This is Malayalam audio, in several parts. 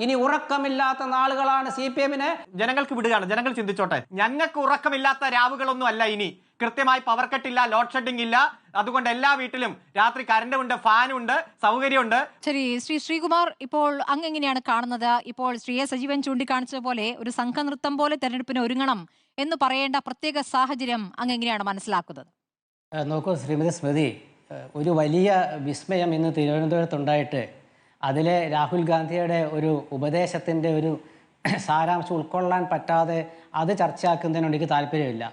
ഇനി ഉറക്കമില്ലാത്ത നാളുകളാണ് CPM-ന്. ജനങ്ങൾക്ക് വിടുകയാണ്, ജനങ്ങൾ ചിന്തിച്ചോട്ടെ. ഞങ്ങൾക്ക് ഉറക്കമില്ലാത്ത രാവുകളൊന്നും അല്ല ഇനി. കൃത്യമായി പവർ കട്ടില്ല, ലോഡ് ഷെഡിംഗ് ഇല്ല. അതുകൊണ്ട് എല്ലാ വീട്ടിലും രാത്രി കറണ്ടുണ്ട്, ഫാനുണ്ട്, സൗകര്യമുണ്ട്. ശരി, ശ്രീകുമാർ, ഇപ്പോൾ അങ്ങ് എങ്ങനെയാണ് കാണുന്നത്? ഇപ്പോൾ ശ്രീ എ സജീവൻ ചൂണ്ടിക്കാണിച്ചതുപോലെ ഒരു സംഘനൃത്തം പോലെ തെരഞ്ഞെടുപ്പിന് ഒരുങ്ങണം എന്ന് പറയേണ്ട പ്രത്യേക സാഹചര്യം അങ്ങ് എങ്ങനെയാണ് മനസ്സിലാക്കുന്നത്? നോക്കൂ ശ്രീമതി സ്മൃതി, ഒരു വലിയ വിസ്മയം ഇന്ന് തിരുവനന്തപുരത്തുണ്ടായിട്ട് അതിലെ രാഹുൽ ഗാന്ധിയുടെ ഒരു ഉപദേശത്തിൻ്റെ ഒരു സാരാംശം ഉൾക്കൊള്ളാൻ പറ്റാതെ അത് ചർച്ചയാക്കുന്നതിനോട് എനിക്ക് താല്പര്യമില്ല.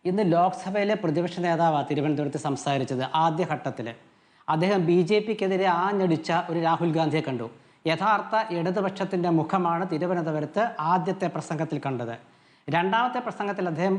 ഇന്ന് ലോക്സഭയിലെ പ്രതിപക്ഷ നേതാവാണ് തിരുവനന്തപുരത്ത് സംസാരിച്ചത്. ആദ്യഘട്ടത്തിൽ അദ്ദേഹം BJP-ക്കെതിരെ ആഞ്ഞടിച്ച ഒരു രാഹുൽ ഗാന്ധിയെ കണ്ടു. യഥാർത്ഥ ഇടതുപക്ഷത്തിൻ്റെ മുഖമാണ് തിരുവനന്തപുരത്ത് ആദ്യത്തെ പ്രസംഗത്തിൽ കണ്ടത്. രണ്ടാമത്തെ പ്രസംഗത്തിൽ അദ്ദേഹം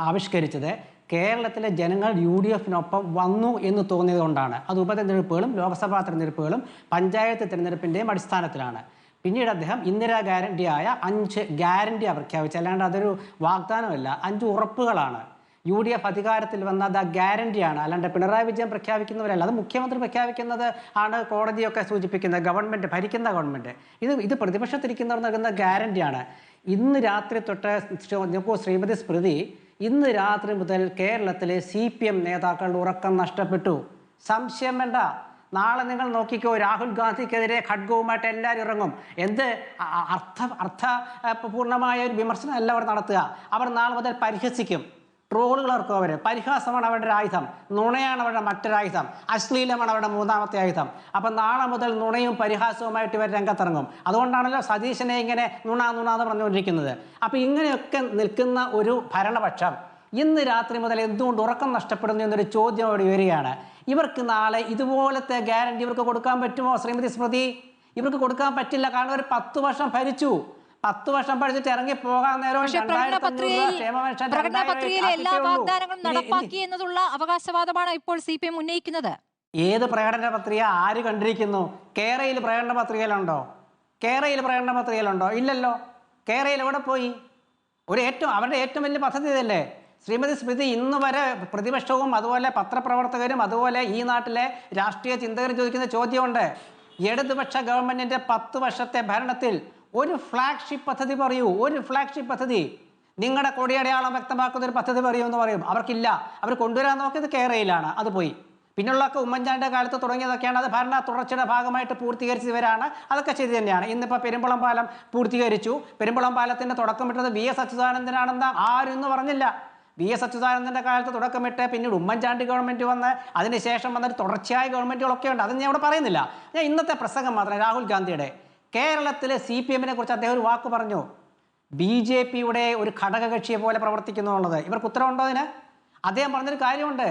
ആവിഷ്കരിച്ചത് കേരളത്തിലെ ജനങ്ങൾ UDF-നൊപ്പം വന്നു എന്ന് തോന്നിയത് കൊണ്ടാണ്. അത് ഉപതെരഞ്ഞെടുപ്പുകളും ലോക്സഭാ തെരഞ്ഞെടുപ്പുകളും പഞ്ചായത്ത് തെരഞ്ഞെടുപ്പിൻ്റെയും അടിസ്ഥാനത്തിലാണ്. പിന്നീട് അദ്ദേഹം ഇന്ദിരാ ഗ്യാരണ്ടിയായ 5 ഗ്യാരണ്ടിയാണ് പ്രഖ്യാപിച്ചത്. അല്ലാണ്ട് അതൊരു വാഗ്ദാനമല്ല, 5 ഉറപ്പുകളാണ്. UDF അധികാരത്തിൽ വന്ന അത് ഗ്യാരണ്ടിയാണ്, അല്ലാണ്ട് പിണറായി വിജയൻ പ്രഖ്യാപിക്കുന്നവരല്ല. അത് മുഖ്യമന്ത്രി പ്രഖ്യാപിക്കുന്നത് ആണ് കോടതിയൊക്കെ സൂചിപ്പിക്കുന്നത്, ഗവൺമെൻറ് ഭരിക്കുന്ന ഗവൺമെൻറ്. ഇത് പ്രതിപക്ഷത്തിരിക്കുന്നവർ നൽകുന്ന ഗ്യാരണ്ടിയാണ്. ഇന്ന് രാത്രി തൊട്ട് ശ്രീമതി സ്മൃതി, ഇന്ന് രാത്രി മുതൽ കേരളത്തിലെ CPM നേതാക്കളുടെ ഉറക്കം നഷ്ടപ്പെട്ടു. സംശയം വേണ്ട. നാളെ നിങ്ങൾ നോക്കിക്കോ, രാഹുൽ ഗാന്ധിക്കെതിരെ ഖഡ്ഗവുമായിട്ട് എല്ലാവരും ഇറങ്ങും. എന്ത് അർത്ഥപൂർണമായ ഒരു വിമർശനമല്ല അവർ നടത്തുക. അവർ നാളെ മുതൽ പരിഹസിക്കും, ട്രോളുകളർക്കും. അവർ പരിഹാസമാണ് അവരുടെ ആയുധം, നുണയാണ് അവരുടെ മറ്റൊരായുധം, അശ്ലീലമാണ് അവരുടെ മൂന്നാമത്തെ ആയുധം. അപ്പം നാളെ മുതൽ നുണയും പരിഹാസവുമായിട്ട് ഇവർ രംഗത്തിറങ്ങും. അതുകൊണ്ടാണല്ലോ സതീശനെ ഇങ്ങനെ നുണ എന്ന് പറഞ്ഞുകൊണ്ടിരിക്കുന്നത്. അപ്പം ഇങ്ങനെയൊക്കെ നിൽക്കുന്ന ഒരു ഭരണപക്ഷം ഇന്ന് രാത്രി മുതൽ എന്തുകൊണ്ട് ഉറക്കം നഷ്ടപ്പെടുന്നു എന്നൊരു ചോദ്യം അവിടെ വരികയാണ്. ഇവർക്ക് നാളെ ഇതുപോലത്തെ ഗ്യാരണ്ടി ഇവർക്ക് കൊടുക്കാൻ പറ്റുമോ ശ്രീമതി സ്മൃതി? ഇവർക്ക് കൊടുക്കാൻ പറ്റില്ല. കാരണം ഒരു 10 വർഷം ഭരിച്ചു. 10 വർഷം പഠിച്ചിട്ട് ഇറങ്ങി പോകാൻ നേരം എല്ലാ വാഗ്ദാനങ്ങളും നടപ്പാക്കി എന്നുള്ള അവകാശവാദമാണ് ഇപ്പോൾ CPM ഉന്നയിക്കുന്നത്. ഏത് പ്രകടന പത്രിക ആര് കണ്ടിരിക്കുന്നു? കേരളയിൽ പ്രകടന പത്രികയിലുണ്ടോ? ഇല്ലല്ലോ. കേരളയിൽ എവിടെ പോയി? അവരുടെ ഏറ്റവും വലിയ പദ്ധതി ഇതല്ലേ ശ്രീമതി സ്മൃതി. ഇന്ന് വരെ പ്രതിപക്ഷവും അതുപോലെ പത്രപ്രവർത്തകരും അതുപോലെ ഈ നാട്ടിലെ രാഷ്ട്രീയ ചിന്തകരും ചോദിക്കുന്ന ചോദ്യമുണ്ട്. ഇടതുപക്ഷ ഗവൺമെന്റിന്റെ 10 വർഷത്തെ ഭരണത്തിൽ ഒരു ഫ്ലാഗ്ഷിപ്പ് പദ്ധതി പറയൂ. ഒരു ഫ്ലാഗ്ഷിപ്പ് പദ്ധതി, നിങ്ങളുടെ കൊടിയടയാളം വ്യക്തമാക്കുന്ന ഒരു പദ്ധതി പറയൂ എന്ന് പറയും. അവർക്കില്ല. അവർ കൊണ്ടുവരാൻ നോക്കിയത് കേരളയിലാണ്, അത് പോയി. പിന്നുള്ളതൊക്കെ ഉമ്മൻചാണ്ടിയുടെ കാലത്ത് തുടങ്ങിയതൊക്കെയാണ്. അത് ഭരണ തുടർച്ചയുടെ ഭാഗമായിട്ട് പൂർത്തീകരിച്ചവരാണ്. അതൊക്കെ ശരി തന്നെയാണ്. ഇന്നിപ്പോൾ പെരുമ്പളം പാലം പൂർത്തീകരിച്ചു. പെരുമ്പളം പാലത്തിൻ്റെ തുടക്കമിട്ടത് VS അച്യുതാനന്ദനാണെന്ന് ആരും ഇന്ന് പറഞ്ഞില്ല. VS അച്യുതാനന്ദൻ്റെ കാലത്ത് തുടക്കമിട്ട് പിന്നീട് ഉമ്മൻചാണ്ടി ഗവൺമെൻറ് വന്ന് അതിനുശേഷം വന്നൊരു തുടർച്ചയായ ഗവൺമെൻറ്റുകളൊക്കെ ഉണ്ട്. അത് ഞാൻ ഇവിടെ പറയുന്നില്ല. ഞാൻ ഇന്നത്തെ പ്രസംഗം മാത്രം രാഹുൽ ഗാന്ധിയുടെ കേരളത്തിലെ CPM-നെ കുറിച്ച് അദ്ദേഹം ഒരു വാക്ക് പറഞ്ഞു. BJP-യുടെ ഒരു ഘടകകക്ഷിയെ പോലെ പ്രവർത്തിക്കുന്നു എന്നുള്ളത്. ഇവർക്ക് ഉത്തരവുണ്ടോ അതിന്? അദ്ദേഹം പറഞ്ഞൊരു കാര്യമുണ്ട്.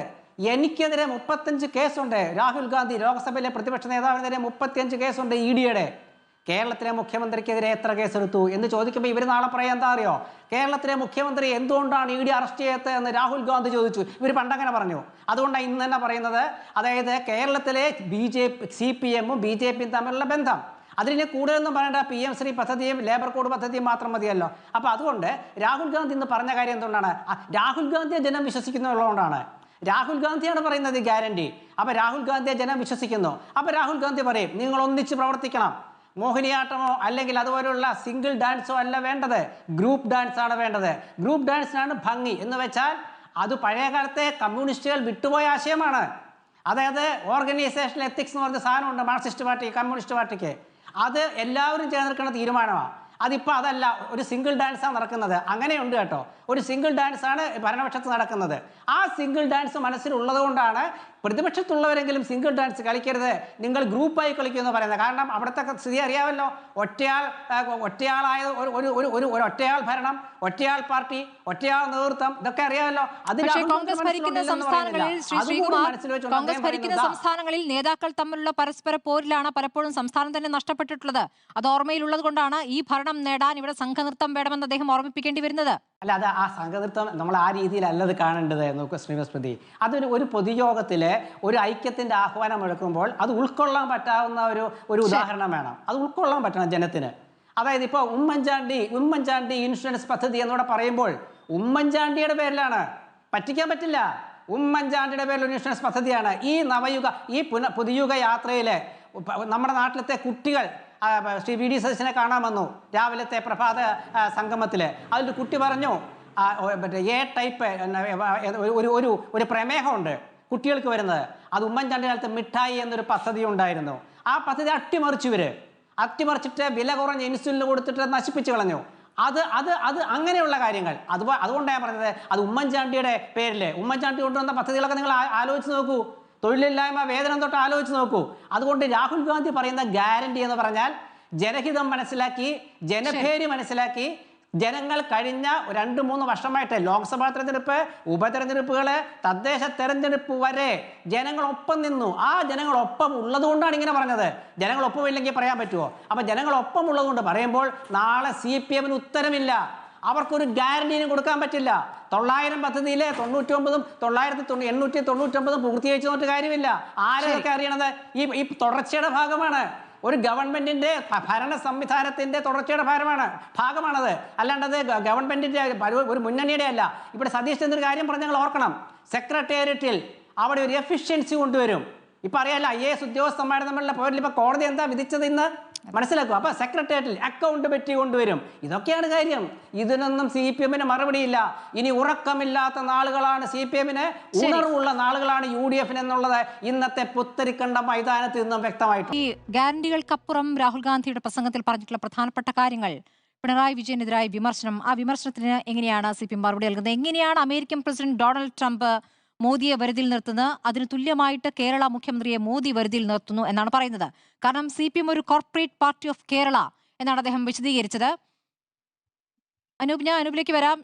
എനിക്കെതിരെ 35 കേസുണ്ട്. രാഹുൽ ഗാന്ധി ലോക്സഭയിലെ പ്രതിപക്ഷ നേതാവിനെതിരെ 35 കേസുണ്ട് ED-യുടെ. കേരളത്തിലെ മുഖ്യമന്ത്രിക്കെതിരെ എത്ര കേസെടുത്തു എന്ന് ചോദിക്കുമ്പോൾ ഇവർ നാളെ പറയാൻ എന്താ അറിയോ? കേരളത്തിലെ മുഖ്യമന്ത്രി എന്തുകൊണ്ടാണ് ED അറസ്റ്റ് ചെയ്യാത്തത് എന്ന് രാഹുൽ ഗാന്ധി ചോദിച്ചു. ഇവർ പണ്ടങ്ങനെ പറഞ്ഞു. അതുകൊണ്ടാണ് ഇന്ന് തന്നെ പറയുന്നത്. അതായത് കേരളത്തിലെ CPM-ഉം BJP-യും തമ്മിലുള്ള ബന്ധം. അതിനെ കൂടുതലൊന്നും പറയേണ്ട. PM ശ്രീ പദ്ധതിയും ലേബർ കോഡ് പദ്ധതിയും മാത്രം മതിയല്ലോ. അപ്പോൾ അതുകൊണ്ട് രാഹുൽ ഗാന്ധി ഇന്ന് പറഞ്ഞ കാര്യം എന്തുകൊണ്ടാണ്? രാഹുൽ ഗാന്ധിയെ ജനം വിശ്വസിക്കുന്നുള്ളതുകൊണ്ടാണ്. രാഹുൽ ഗാന്ധിയാണ് പറയുന്നത് ഗ്യാരണ്ടി. അപ്പോൾ രാഹുൽ ഗാന്ധിയെ ജനം വിശ്വസിക്കുന്നു. അപ്പോൾ രാഹുൽ ഗാന്ധി പറയും, നിങ്ങൾ ഒന്നിച്ച് പ്രവർത്തിക്കണം. മോഹിനിയാട്ടമോ അല്ലെങ്കിൽ അതുപോലുള്ള സിംഗിൾ ഡാൻസോ അല്ല വേണ്ടത്, ഗ്രൂപ്പ് ഡാൻസ് ആണ് വേണ്ടത്. ഗ്രൂപ്പ് ഡാൻസിനാണ് ഭംഗി. എന്ന് വെച്ചാൽ അത് പഴയ കാലത്തെ കമ്മ്യൂണിസ്റ്റുകൾ വിട്ടുപോയ ആശയമാണ്. അതായത് ഓർഗനൈസേഷണൽ എത്തിക്സ് എന്ന് പറഞ്ഞ സാധനമുണ്ട് മാർക്സിസ്റ്റ് പാർട്ടി, കമ്മ്യൂണിസ്റ്റ് പാർട്ടിക്ക്. അത് എല്ലാവരും ചേർന്നിരിക്കുന്ന തീരുമാനമാണ്. അതിപ്പോൾ അതല്ല, ഒരു സിംഗിൾ ഡാൻസാണ് നടക്കുന്നത്. അങ്ങനെയുണ്ട് കേട്ടോ, ഒരു സിംഗിൾ ഡാൻസാണ് ഭരണപക്ഷത്ത് നടക്കുന്നത്. ആ സിംഗിൾ ഡാൻസ് മനസ്സിലുള്ളത് കൊണ്ടാണ് പ്രതിപക്ഷത്തുള്ളവരെങ്കിലും സിംഗിൾ ഡാൻസ് കളിക്കരുത്, നിങ്ങൾ ഗ്രൂപ്പായി കളിക്കുമെന്ന് പറയുന്നത്. കാരണം അവിടുത്തെ സ്ഥിതി അറിയാമല്ലോ. ഒറ്റയാളായ ഒരു ഒറ്റയാൾ ഭരണം, ഒറ്റയാൾ പാർട്ടി, ഒറ്റയാൾ നേതൃത്വം, ഇതൊക്കെ അറിയാമല്ലോ. കോൺഗ്രസ് ഭരിക്കുന്ന സംസ്ഥാനങ്ങളിൽ നേതാക്കൾ തമ്മിലുള്ള പരസ്പര പോരിലാണ് പലപ്പോഴും സംസ്ഥാനം തന്നെ നഷ്ടപ്പെട്ടിട്ടുള്ളത്. അത് ഓർമ്മയിലുള്ളത് കൊണ്ടാണ് ഈ ഭരണം നേടാൻ ഇവിടെ സംഘനൃത്തം വേണമെന്ന് അദ്ദേഹം ഓർമ്മിപ്പിക്കേണ്ടി വരുന്നത്. അല്ല, അത് ആ സംഘനൃത്തം നമ്മൾ ആ രീതിയിലല്ലത് കാണേണ്ടത്. നോക്കൂ ശ്രീമതി, ഒരു പൊതുയോഗത്തിലെ ഒരു ഐക്യത്തിന്റെ ആഹ്വാനം മുഴക്കുമ്പോൾ അത് ഉൾക്കൊള്ളാൻ പറ്റാവുന്ന ഒരു ഉദാഹരണം വേണം. അത് ഉൾക്കൊള്ളാൻ പറ്റണം ജനത്തിന്. അതായത് ഇപ്പോൾ ഉമ്മൻചാണ്ടി ഇൻഷുറൻസ് പദ്ധതി എന്നിവിടെ പറയുമ്പോൾ ഉമ്മൻചാണ്ടിയുടെ പേരിലാണ്, പറ്റിക്കാൻ പറ്റില്ല. ഉമ്മൻചാണ്ടിയുടെ പേരിൽ ഒരു ഇൻഷുറൻസ് പദ്ധതിയാണ്. ഈ പുതുയുഗ യാത്രയിൽ നമ്മുടെ നാട്ടിലത്തെ കുട്ടികൾ ശ്രീ വി ഡി സതീശനെ കാണാൻ വന്നു രാവിലത്തെ പ്രഭാത സംഗമത്തിൽ. അതിൽ കുട്ടി പറഞ്ഞു മറ്റേ എ ടൈപ്പ് ഒരു പ്രമേഹമുണ്ട് കുട്ടികൾക്ക് വരുന്നത്. അത് ഉമ്മൻചാണ്ടി കാലത്ത് മിഠായി എന്നൊരു പദ്ധതി ഉണ്ടായിരുന്നു. ആ പദ്ധതി അട്ടിമറിച്ചിട്ട് വില കുറഞ്ഞ ഇൻസുലിൻ കൊടുത്തിട്ട് നശിപ്പിച്ചു കളഞ്ഞു. അത് അത് അത് അങ്ങനെയുള്ള കാര്യങ്ങൾ. അതുകൊണ്ടാണ് ഞാൻ പറഞ്ഞത്, അത് ഉമ്മൻചാണ്ടിയുടെ പേരിൽ ഉമ്മൻചാണ്ടി കൊണ്ടുവന്ന പദ്ധതികളൊക്കെ നിങ്ങൾ ആലോചിച്ച് നോക്കൂ. തൊഴിലില്ലായ്മ വേതനം തൊട്ട് ആലോചിച്ച് നോക്കൂ. അതുകൊണ്ട് രാഹുൽ ഗാന്ധി പറയുന്ന ഗ്യാരണ്ടി എന്ന് പറഞ്ഞാൽ ജനഹിതം മനസ്സിലാക്കി, ജനഭേരി മനസ്സിലാക്കി, ജനങ്ങൾ കഴിഞ്ഞ 2-3 വർഷമായിട്ട് ലോക്സഭാ തെരഞ്ഞെടുപ്പ്, ഉപതെരഞ്ഞെടുപ്പുകള്, തദ്ദേശ തെരഞ്ഞെടുപ്പ് വരെ ജനങ്ങളൊപ്പം നിന്നു. ആ ജനങ്ങളൊപ്പം ഉള്ളതുകൊണ്ടാണ് ഇങ്ങനെ പറഞ്ഞത്. ജനങ്ങളൊപ്പം ഇല്ലെങ്കിൽ പറയാൻ പറ്റുമോ? അപ്പൊ ജനങ്ങളൊപ്പം ഉള്ളതുകൊണ്ട് പറയുമ്പോൾ നാളെ CPM ഉത്തരമില്ല. അവർക്കൊരു ഗ്യാരണ്ടീനും കൊടുക്കാൻ പറ്റില്ല. 900 പദ്ധതിയിലെ 99 899 പൂർത്തീകരിച്ചു നോട്ട് കാര്യമില്ല. ആരൊക്കെ അറിയണത് ഈ തുടർച്ചയുടെ ഭാഗമാണ്. ഒരു ഗവൺമെന്റിന്റെ ഭരണ സംവിധാനത്തിന്റെ തുടർച്ചയുടെ ഭാഗമാണത്. അല്ലാണ്ടത് ഗവൺമെന്റിന്റെ ഒരു മുന്നണിയുടെ അല്ല. ഇവിടെ സതീഷ് ചന്ദ്ര കാര്യം പറഞ്ഞ് ഞങ്ങൾ ഓർക്കണം. സെക്രട്ടേറിയറ്റിൽ അവിടെ ഒരു എഫിഷ്യൻസി കൊണ്ടുവരും. ഇപ്പൊ അറിയാലോ, IAS ഉദ്യോഗസ്ഥന്മാരുടെ തമ്മിലുള്ള പോരിൽ ഇപ്പൊ കോടതി എന്താ വിധിച്ചത് ഇന്ന് മനസ്സിലാക്കും. അപ്പൊ സെക്രട്ടേറിയറ്റിൽ അക്കൗണ്ടബിലിറ്റി കൊണ്ടുവരും. ഇതൊക്കെയാണ് കാര്യം. ഇതിനൊന്നും CPM-ന് മറുപടിയില്ല. ഇനി ഉറക്കമില്ലാത്ത നാളുകളാണ് CPM-ന്, ഉണർവുള്ള നാളുകളാണ് UDF-ന് എന്നുള്ളത് ഇന്നത്തെ പുത്തരിക്കണ്ട മൈതാനത്ത് നിന്നും വ്യക്തമായിട്ട്. ഈ ഗ്യാരണ്ടികൾക്കപ്പുറം രാഹുൽ ഗാന്ധിയുടെ പ്രസംഗത്തിൽ പറഞ്ഞിട്ടുള്ള പ്രധാനപ്പെട്ട കാര്യങ്ങൾ, പിണറായി വിജയനെതിരായ വിമർശനം, ആ വിമർശനത്തിന് എങ്ങനെയാണ് CPM മറുപടി നൽകുന്നത്? എങ്ങനെയാണ് അമേരിക്കൻ പ്രസിഡന്റ് ഡൊണാൾഡ് ട്രംപ് മോദിയെ വരുതിയിൽ നിർത്തുന്നത്? അതിന് തുല്യമായിട്ട് കേരള മുഖ്യമന്ത്രിയെ മോദി വരുതിയിൽ നിർത്തുന്നു എന്നാണ് പറയുന്നത്. കാരണം CPM ഒരു കോർപ്പറേറ്റ് പാർട്ടി ഓഫ് കേരള എന്നാണ് അദ്ദേഹം വിശദീകരിച്ചത്. അനൂപിലേക്ക് വരാം.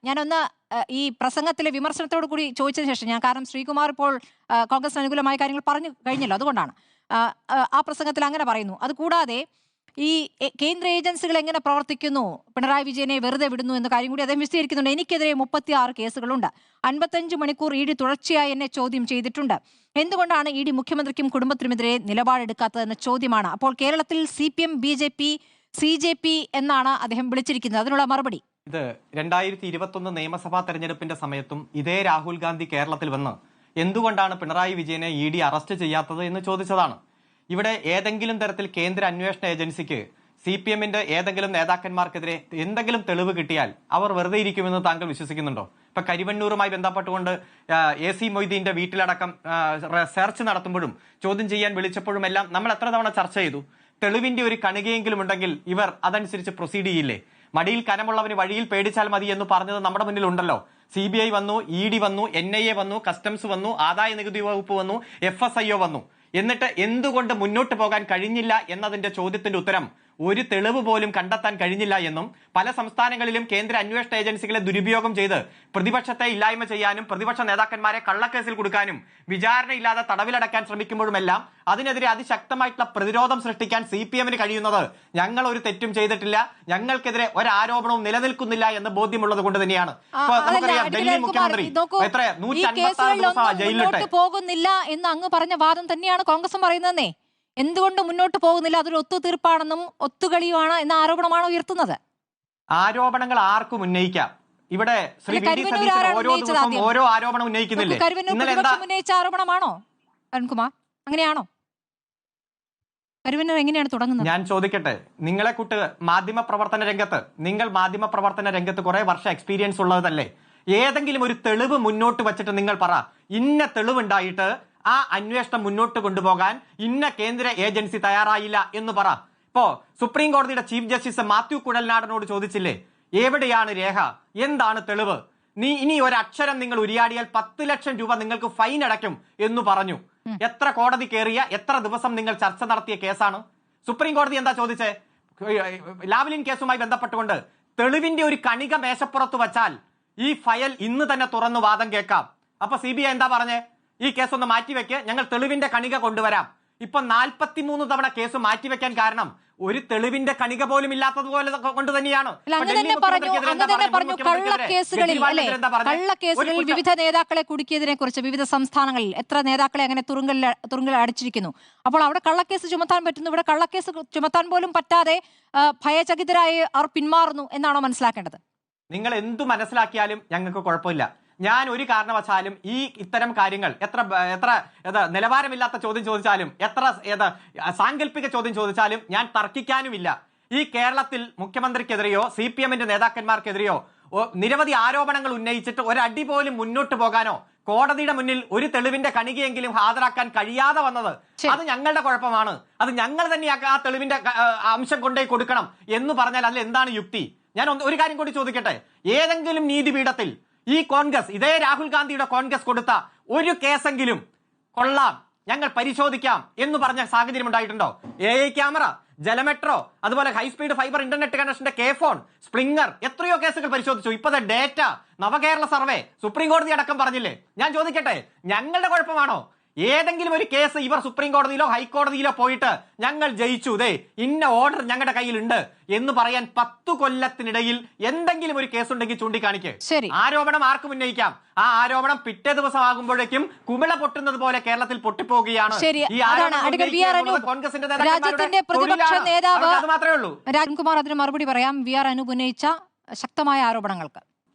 ഞാനൊന്ന് ഈ പ്രസംഗത്തിലെ വിമർശനത്തോടു കൂടി ചോദിച്ചതിന് ശേഷം കാരണം ശ്രീകുമാർ ഇപ്പോൾ കോൺഗ്രസിന് അനുകൂലമായ കാര്യങ്ങൾ പറഞ്ഞു കഴിഞ്ഞല്ലോ, അതുകൊണ്ടാണ് ആ പ്രസംഗത്തിൽ അങ്ങനെ പറയുന്നു. അതുകൂടാതെ ഈ കേന്ദ്ര ഏജൻസികൾ എങ്ങനെ പ്രവർത്തിക്കുന്നു, പിണറായി വിജയനെ വെറുതെ വിടുന്നു എന്ന കാര്യം കൂടി അദ്ദേഹം വിശദീകരിക്കുന്നുണ്ട്. എനിക്കെതിരെ 36 കേസുകളുണ്ട്, 55 മണിക്കൂർ ED തുടർച്ചയായി എന്നെ ചോദ്യം ചെയ്തിട്ടുണ്ട്. എന്തുകൊണ്ടാണ് ED മുഖ്യമന്ത്രിക്കും കുടുംബത്തിനുമെതിരെ നിലപാടെടുക്കാത്തതെന്ന ചോദ്യമാണ്. അപ്പോൾ കേരളത്തിൽ CPM, BJP, CJP എന്നാണ് അദ്ദേഹം വിളിച്ചിരിക്കുന്നത്. അതിനുള്ള മറുപടി ഇത് 2021 നിയമസഭാ തെരഞ്ഞെടുപ്പിന്റെ സമയത്തും ഇതേ രാഹുൽ ഗാന്ധി കേരളത്തിൽ വന്ന് എന്തുകൊണ്ടാണ് പിണറായി വിജയനെ ED അറസ്റ്റ് ചെയ്യാത്തത് എന്ന് ചോദിച്ചതാണ്. ഇവിടെ ഏതെങ്കിലും തരത്തിൽ കേന്ദ്ര അന്വേഷണ ഏജൻസിക്ക് CPM-ന്റെ ഏതെങ്കിലും നേതാക്കന്മാർക്കെതിരെ എന്തെങ്കിലും തെളിവ് കിട്ടിയാൽ അവർ വെറുതെ ഇരിക്കുമെന്ന് താങ്കൾ വിശ്വസിക്കുന്നുണ്ടോ? ഇപ്പൊ കരിവണ്ണൂറുമായി ബന്ധപ്പെട്ടുകൊണ്ട് AC മൊയ്തീന്റെ വീട്ടിലടക്കം സെർച്ച് നടത്തുമ്പോഴും ചോദ്യം ചെയ്യാൻ വിളിച്ചപ്പോഴും എല്ലാം നമ്മൾ എത്ര തവണ ചർച്ച ചെയ്തു. തെളിവിന്റെ ഒരു കണികയെങ്കിലും ഉണ്ടെങ്കിൽ ഇവർ അതനുസരിച്ച് പ്രൊസീഡ് ചെയ്യില്ലേ? മടിയിൽ കനമുള്ളവന് വഴിയിൽ പേടിച്ചാൽ മതി എന്ന് പറഞ്ഞത് നമ്മുടെ മുന്നിൽ ഉണ്ടല്ലോ. CBI വന്നു, ED വന്നു, NIA വന്നു, കസ്റ്റംസ് വന്നു, ആദായ നികുതി വകുപ്പ് വന്നു, FSIO വന്നു. എന്നിട്ട് എന്തുകൊണ്ട് മുന്നോട്ട് പോകാൻ കഴിഞ്ഞില്ല എന്നതിന്റെ ചോദ്യത്തിന്റെ ഉത്തരം ഒരു തെളിവ് പോലും കണ്ടെത്താൻ കഴിഞ്ഞില്ല എന്നും പല സംസ്ഥാനങ്ങളിലും കേന്ദ്ര അന്വേഷണ ഏജൻസികളെ ദുരുപയോഗം ചെയ്ത് പ്രതിപക്ഷത്തെ ഇല്ലായ്മ ചെയ്യാനും പ്രതിപക്ഷ നേതാക്കന്മാരെ കള്ളക്കേസിൽ കൊടുക്കാനും വിചാരണയില്ലാതെ തടവിലടക്കാൻ ശ്രമിക്കുമ്പോഴുമെല്ലാം അതിനെതിരെ അതിശക്തമായിട്ടുള്ള പ്രതിരോധം സൃഷ്ടിക്കാൻ CPM-ന് കഴിയുന്നത് ഞങ്ങൾ ഒരു തെറ്റും ചെയ്തിട്ടില്ല, ഞങ്ങൾക്കെതിരെ ഒരാരോപണവും നിലനിൽക്കുന്നില്ല എന്ന് ബോധ്യമുള്ളത് കൊണ്ട് തന്നെയാണ്. നമുക്കറിയാം, ഡൽഹി മുഖ്യമന്ത്രി 156 ദിവസം ജയിലിലിട്ട് പോകുന്നില്ല എന്ന് അങ്ങ് പറഞ്ഞ വാദം തന്നെയാണ് കോൺഗ്രസും പറയുന്നതെന്നേ. എന്തുകൊണ്ട് മുന്നോട്ട് പോകുന്നില്ല? അതൊരു ഒത്തുതീർപ്പാണെന്നും ഒത്തുകളിയുമാണ് എന്ന ആരോപണമാണ് ഉയർത്തുന്നത്. ആരോപണങ്ങൾ ആർക്കും ഉന്നയിക്കാം. ഇവിടെ ശ്രീ വി ഡി സതീശൻ ഓരോ ദിവസവും ഓരോ ആരോപണം ഉന്നയിക്കുന്നില്ലേ? ഉന്നയിച്ച ആരോപണമാണോ അരുൺകുമാർ? അങ്ങനെയാണോ? കരുവന്നൂർ എങ്ങനെയാണ് തുടങ്ങുന്നത്? ഞാൻ ചോദിക്കട്ടെ, നിങ്ങളെ കൂട്ട് മാധ്യമ പ്രവർത്തന രംഗത്ത് കുറെ വർഷം എക്സ്പീരിയൻസ് ഉള്ളതല്ലേ? ഏതെങ്കിലും ഒരു തെളിവ് മുന്നോട്ട് വെച്ചിട്ട് നിങ്ങൾ പറ, ഇന്ന തെളിവുണ്ടായിട്ട് ആ അന്വേഷണം മുന്നോട്ട് കൊണ്ടുപോകാൻ ഇന്ന കേന്ദ്ര ഏജൻസി തയ്യാറായില്ല എന്ന് പറ. ഇപ്പോ സുപ്രീം കോടതിയുടെ ചീഫ് ജസ്റ്റിസ് മാത്യു കുഴൽനാടനോട് ചോദിച്ചില്ലേ, എവിടെയാണ് രേഖ, എന്താണ് തെളിവ്? ഇനി ഒരക്ഷരം നിങ്ങൾ ഉരിയാടിയാൽ 10 ലക്ഷം രൂപ നിങ്ങൾക്ക് ഫൈൻ അടയ്ക്കും എന്ന് പറഞ്ഞു. എത്ര കോടതി കയറിയ, എത്ര ദിവസം നിങ്ങൾ ചർച്ച നടത്തിയ കേസാണ്? സുപ്രീം കോടതി എന്താ ചോദിച്ചേ? ലാവ്ലിൻ കേസുമായി ബന്ധപ്പെട്ടുകൊണ്ട് തെളിവിന്റെ ഒരു കണിക മേശപ്പുറത്ത് വച്ചാൽ ഈ ഫയൽ ഇന്ന് തന്നെ തുറന്നു വാദം കേൾക്കാം. അപ്പൊ CBI എന്താ പറഞ്ഞേ? ഈ കേസ് ഒന്ന് മാറ്റിവെക്ക്, ഞങ്ങൾ തെളിവിന്റെ കണിക കൊണ്ടുവരാം. ഇപ്പൊ 43 തവണ കേസ് മാറ്റിവെക്കാൻ കാരണം ഒരു തെളിവിന്റെ കണിക പോലും ഇല്ലാത്തതുപോലെ കൊണ്ട് തന്നെയാണ്. കള്ളക്കേസുകളിൽ വിവിധ നേതാക്കളെ കുടുക്കിയതിനെ കുറിച്ച് വിവിധ സംസ്ഥാനങ്ങളിൽ എത്ര നേതാക്കളെ അങ്ങനെ തുറുങ്കിൽ അടച്ചിരിക്കുന്നു. അപ്പോൾ അവിടെ കള്ളക്കേസ് ചുമത്താൻ പറ്റുന്നു, ഇവിടെ കള്ളക്കേസ് ചുമത്താൻ പോലും പറ്റാതെ ഭയചകിതരായി അവർ പിന്മാറുന്നു എന്നാണോ മനസ്സിലാക്കേണ്ടത്? നിങ്ങൾ എന്തു മനസ്സിലാക്കിയാലും ഞങ്ങൾക്ക് കുഴപ്പമില്ല. ഞാൻ ഒരു കാരണവശാലും ഇത്തരം കാര്യങ്ങൾ എത്ര നിലവാരമില്ലാത്ത ചോദ്യം ചോദിച്ചാലും എത്ര സാങ്കല്പിക ചോദ്യം ചോദിച്ചാലും ഞാൻ തർക്കിക്കാനുമില്ല. ഈ കേരളത്തിൽ മുഖ്യമന്ത്രിക്കെതിരെയോ CPM-ന്റെ നേതാക്കന്മാർക്കെതിരെയോ നിരവധി ആരോപണങ്ങൾ ഉന്നയിച്ചിട്ട് ഒരടി പോലും മുന്നോട്ട് പോകാനോ കോടതിയുടെ മുന്നിൽ ഒരു തെളിവിന്റെ കണികയെങ്കിലും ഹാജരാക്കാൻ കഴിയാതെ വന്നത് അത് ഞങ്ങളുടെ കുഴപ്പമാണ്. അത് ഞങ്ങൾ തന്നെ ആ തെളിവിന്റെ അംശം കൊണ്ടേ കൊടുക്കണം എന്ന് പറഞ്ഞാൽ അതിൽ എന്താണ് യുക്തി? ഞാൻ ഒരു കാര്യം കൂടി ചോദിക്കട്ടെ. ഏതെങ്കിലും നീതിപീഠത്തിൽ ഈ കോൺഗ്രസ്, ഇതേ രാഹുൽ ഗാന്ധിയുടെ കോൺഗ്രസ് കൊടുത്ത ഒരു കേസെങ്കിലും കൊള്ളാം, ഞങ്ങൾ പരിശോധിക്കാം എന്ന് പറഞ്ഞ സാഹചര്യം ഉണ്ടായിട്ടുണ്ടോ? AI ക്യാമറ, ജലമെട്രോ, അതുപോലെ ഹൈസ്പീഡ് ഫൈബർ ഇന്റർനെറ്റ് കണക്ഷന്റെ K-ഫോൺ, സ്പ്രിംഗർ, എത്രയോ കേസുകൾ പരിശോധിച്ചു. ഇപ്പത്തെ ഡേറ്റ, നവകേരള സർവേ, സുപ്രീം കോടതി അടക്കം പറഞ്ഞില്ലേ? ഞാൻ ചോദിക്കട്ടെ, ഞങ്ങളുടെ കുഴപ്പമാണോ? ഏതെങ്കിലും ഒരു കേസ് ഇവർ സുപ്രീം കോടതിയിലോ ഹൈക്കോടതിയിലോ പോയിട്ട് ഞങ്ങൾ ജയിച്ചു, ദേ ഇന്ന ഓർഡർ ഞങ്ങളുടെ കയ്യിലുണ്ട് എന്ന് പറയാൻ 10 കൊല്ലത്തിനിടയിൽ എന്തെങ്കിലും ഒരു കേസ് ഉണ്ടെങ്കിൽ ചൂണ്ടിക്കാണിക്ക്. ആരോപണം ആർക്കും ഉന്നയിക്കാം. ആ ആരോപണം പിറ്റേ ദിവസം ആകുമ്പോഴേക്കും കുമിള പൊട്ടുന്നത് പോലെ കേരളത്തിൽ പൊട്ടിപ്പോകുകയാണ്. ഈ കോൺഗ്രസിന്റെ പ്രതിപക്ഷ നേതാവ് രാജ്കുമാർ അതിന് മറുപടി പറയാം. VR അനൂപ് ഉന്നയിച്ച ശക്തമായ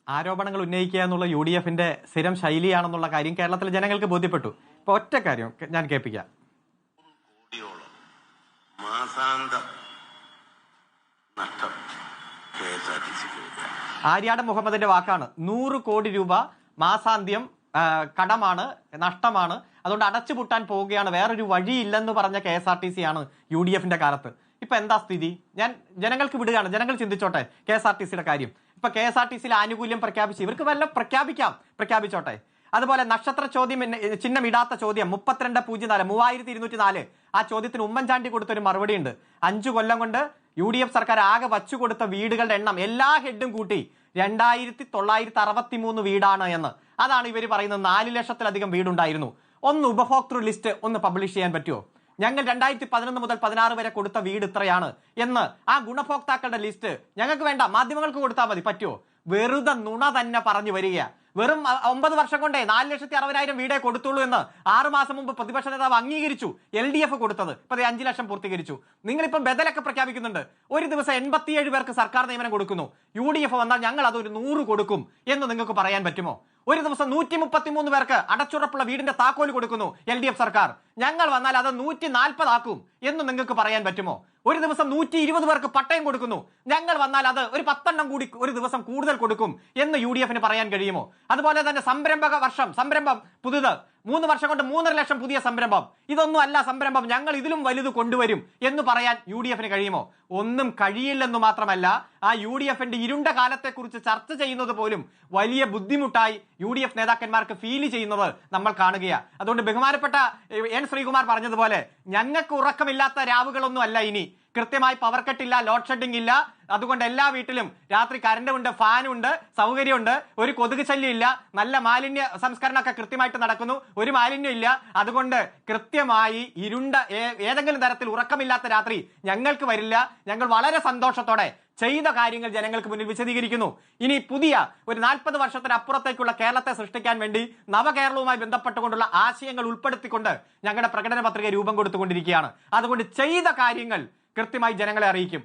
ആരോപണങ്ങൾ ഉന്നയിക്കുക എന്നുള്ള UDF-ന്റെ സ്ഥിരം ശൈലിയാണെന്നുള്ള കാര്യം കേരളത്തിലെ ജനങ്ങൾക്ക് ബോധ്യപ്പെട്ടു. ഇപ്പൊ ഒറ്റ കാര്യം ഞാൻ കേൾപ്പിക്കാം. ആര്യാടൻ മുഹമ്മദിന്റെ വാക്കാണ്. 100 കോടി രൂപ മാസാന്ത്യം കടമാണ്, നഷ്ടമാണ്, അതുകൊണ്ട് അടച്ചുപൂട്ടാൻ പോവുകയാണ്, വേറൊരു വഴിയില്ലെന്ന് പറഞ്ഞ KSRTC ആണ് UDF-ന്റെ കാലത്ത്. ഇപ്പൊ എന്താ സ്ഥിതി? ഞാൻ ജനങ്ങൾക്ക് വിടുകയാണ്, ജനങ്ങൾ ചിന്തിച്ചോട്ടെ KSRTC-യുടെ കാര്യം. ഇപ്പൊ KSRTC-യിൽ ആനുകൂല്യം പ്രഖ്യാപിച്ച് ഇവർക്ക് വല്ല പ്രഖ്യാപിച്ചോട്ടെ. അതുപോലെ നക്ഷത്ര ചോദ്യം, ചിഹ്നം ഇടാത്ത ചോദ്യം 3204 3204. ആ ചോദ്യത്തിന് ഉമ്മൻചാണ്ടി കൊടുത്തൊരു മറുപടി ഉണ്ട്. 5 കൊല്ലം കൊണ്ട് UDF സർക്കാർ ആകെ വച്ചു കൊടുത്ത വീടുകളുടെ എണ്ണം എല്ലാ ഹെഡും കൂട്ടി 2963 വീടാണ് എന്ന്. അതാണ് ഇവർ പറയുന്നത്. 4 ലക്ഷത്തിലധികം വീടുണ്ടായിരുന്നു. ഒന്ന് ഉപഭോക്തൃ ലിസ്റ്റ് ഒന്ന് പബ്ലിഷ് ചെയ്യാൻ പറ്റുമോ? ഞങ്ങൾ 2011 മുതൽ 16 വരെ കൊടുത്ത വീട് ഇത്രയാണ് എന്ന് ആ ഗുണഭോക്താക്കളുടെ ലിസ്റ്റ് ഞങ്ങൾക്ക് വേണ്ട, മാധ്യമങ്ങൾക്ക് കൊടുത്താൽ മതി. പറ്റുമോ? വെറുതെ നുണ തന്നെ പറഞ്ഞു വരിക. വെറും 9 വർഷം കൊണ്ടേ 4,60,000 വീടേ കൊടുത്തുള്ളൂ എന്ന് 6 മാസം മുമ്പ് പ്രതിപക്ഷ നേതാവ് അംഗീകരിച്ചു. LDF കൊടുത്തത് ഇപ്പൊ 5 ലക്ഷം പൂർത്തീകരിച്ചു. നിങ്ങളിപ്പം ബദലൊക്കെ പ്രഖ്യാപിക്കുന്നുണ്ട്. ഒരു ദിവസം 87 പേർക്ക് സർക്കാർ നിയമനം കൊടുക്കുന്നു. UDF വന്നാൽ ഞങ്ങൾ അതൊരു 100 കൊടുക്കും എന്ന് നിങ്ങൾക്ക് പറയാൻ പറ്റുമോ? ഒരു ദിവസം 133 പേർക്ക് അടച്ചുറപ്പുള്ള വീടിന്റെ താക്കോല് കൊടുക്കുന്നു LDF സർക്കാർ. ഞങ്ങൾ വന്നാൽ അത് 140 ആക്കും എന്ന് നിങ്ങൾക്ക് പറയാൻ പറ്റുമോ? ഒരു ദിവസം 120 പേർക്ക് പട്ടയം കൊടുക്കുന്നു. ഞങ്ങൾ വന്നാൽ അത് ഒരു 10 എണ്ണം കൂടി ഒരു ദിവസം കൂടുതൽ കൊടുക്കും എന്ന് UDF-ന് പറയാൻ കഴിയുമോ? അതുപോലെ തന്നെ സംരംഭം പുതുത് 3 വർഷം കൊണ്ട് 3.5 ലക്ഷം പുതിയ സംരംഭം. ഇതൊന്നും അല്ല സംരംഭം, ഞങ്ങൾ ഇതിലും വലുത് കൊണ്ടുവരും എന്ന് പറയാൻ UDF-ന് കഴിയുമോ? ഒന്നും കഴിയില്ലെന്ന് മാത്രമല്ല, ആ UDF-ന്റെ ഇരുണ്ട കാലത്തെക്കുറിച്ച് ചർച്ച ചെയ്യുന്നത് പോലും വലിയ ബുദ്ധിമുട്ടായി UDF നേതാക്കന്മാർക്ക് ഫീൽ ചെയ്യുന്നത് നമ്മൾ കാണുകയാണ്. അതുകൊണ്ട് ബഹുമാനപ്പെട്ട N ശ്രീകുമാർ പറഞ്ഞതുപോലെ ഞങ്ങൾക്ക് ഉറക്കമില്ലാത്ത രാവുകളൊന്നും അല്ല ഇനി. കൃത്യമായി പവർ കട്ടില്ല, ലോഡ് ഷെഡിംഗ് ഇല്ല. അതുകൊണ്ട് എല്ലാ വീട്ടിലും രാത്രി കറണ്ട് ഉണ്ട്, ഫാനുണ്ട്, സൗകര്യമുണ്ട്, ഒരു കൊതുക് ശല്യം ഇല്ല, നല്ല മാലിന്യ സംസ്കരണമൊക്കെ കൃത്യമായിട്ട് നടക്കുന്നു, ഒരു മാലിന്യം ഇല്ല. അതുകൊണ്ട് കൃത്യമായി ഏതെങ്കിലും തരത്തിൽ ഉറക്കമില്ലാത്ത രാത്രി ഞങ്ങൾക്ക് വരില്ല. ഞങ്ങൾ വളരെ സന്തോഷത്തോടെ ചെയ്ത കാര്യങ്ങൾ ജനങ്ങൾക്ക് മുന്നിൽ വിശദീകരിക്കുന്നു. ഇനി പുതിയ ഒരു 40 വർഷത്തിനപ്പുറത്തേക്കുള്ള കേരളത്തെ സൃഷ്ടിക്കാൻ വേണ്ടി നവകേരളവുമായി ബന്ധപ്പെട്ടുകൊണ്ടുള്ള ആശയങ്ങൾ ഉൾപ്പെടുത്തിക്കൊണ്ട് ഞങ്ങളുടെ പ്രകടന പത്രിക രൂപം കൊടുത്തുകൊണ്ടിരിക്കുകയാണ്. അതുകൊണ്ട് ചെയ്ത കാര്യങ്ങൾ കൃത്യമായി ജനങ്ങളെ അറിയിക്കും.